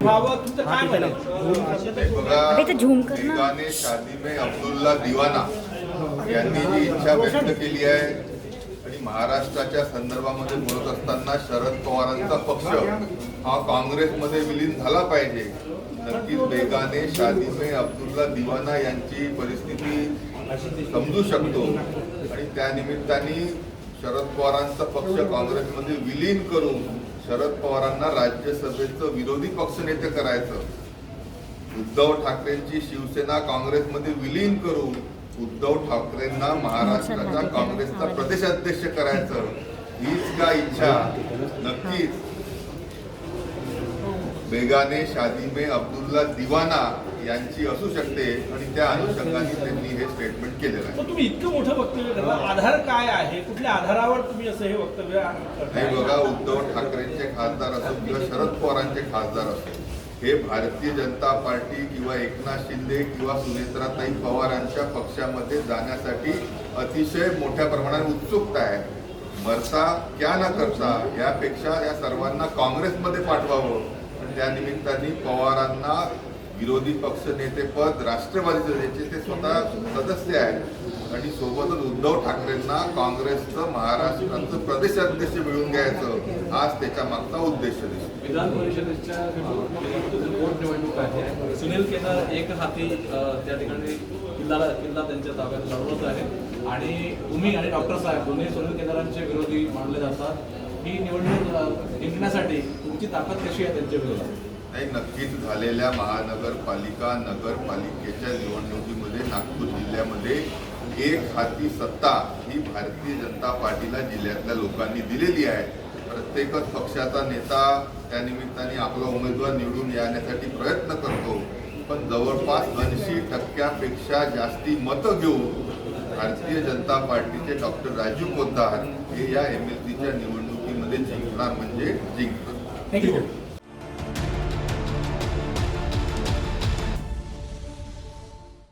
व्हावं तुमचं काय म्हणणं? बेगाने शादी में अब्दुल्ला दिवाना यांनी जी इच्छा व्यक्त केली आहे आणि महाराष्ट्राच्या संदर्भामध्ये बोलत असताना शरद पवारांचा पक्ष हा काँग्रेसमध्ये विलीन झाला पाहिजे. नक्कीच बेगाने शादी में अब्दुल्ला दिवाना यांची परिस्थिती समजू शकतो आणि त्या निमित्ताने शरद पवारांचा पक्ष काँग्रेसमध्ये विलीन करून शरद पवारांना राज्यसभेचं विरोधी पक्षनेते करायचं, उद्धव ठाकरेंची शिवसेना काँग्रेसमध्ये विलीन करून उद्धव ठाकरेंना महाराष्ट्राच्या काँग्रेसचा प्रदेशाध्यक्ष करायचं, हीच का इच्छा नक्कीच बेगाने शादी में अब्दुल्ला दिवाना यांची असू शकते आणि त्या अनुषंगाने त्यांनी हे स्टेटमेंट केलेलं आहे. तुम्ही इतकं मोठं वक्तव्य करता, आधार काय आहे, कुठल्या आधारावर तुम्ही असं हे वक्तव्य नाही बघा, उद्धव ठाकरेंचे खासदार असो किंवा शरद पवारांचे खासदार असो, हे भारतीय जनता पार्टी किंवा एकनाथ शिंदे किंवा सुनेत्राताई पवारांच्या पक्षामध्ये जाण्यासाठी अतिशय मोठ्या प्रमाणात उत्सुकता आहे. मरता क्या न करता यापेक्षा या सर्वांना काँग्रेसमध्ये पाठवावं आणि त्या निमित्ताने पवारांना विरोधी पक्ष नेतेपद राष्ट्रवादीचे ते स्वतः सदस्य आहेत आणि सोबतच उद्धव ठाकरेंना काँग्रेसचं महाराष्ट्राचं प्रदेशाध्यक्ष मिळवून घ्यायचं, हाच त्याच्या मागचा उद्देश दिसतो. विधान परिषदेच्या पोटनिवडणूक आहे. सुनील केदार एक हाती त्या ठिकाणी किल्ला त्यांच्या ताब्यात लढवत आहे आणि तुम्ही आणि डॉक्टर साहेब दोन्ही सुनील केदारांचे विरोधी मानले जातात. ही निवडणूक जिंकण्यासाठी तुमची ताकद कशी आहे त्यांच्या विरोधात? नाही, नक्कीच झालेल्या महानगरपालिका नगरपालिकेच्या निवडणुकीमध्ये नागपूर जिल्ह्यामध्ये एक हाती सत्ता ही भारतीय जनता पार्टीला जिल्ह्यातल्या लोकांनी दिलेली आहे. प्रत्येकच पक्षाचा नेता त्या निमित्ताने आपला उमेदवार निवडून येण्यासाठी प्रयत्न करतो, पण जवळपास 80% जास्ती मतं घेऊन भारतीय जनता पार्टीचे डॉक्टर राजू पोद्दार हे या MLCच्या निवडणुकीमध्ये जिंकणार म्हणजे जिंकणार. थँक्यू.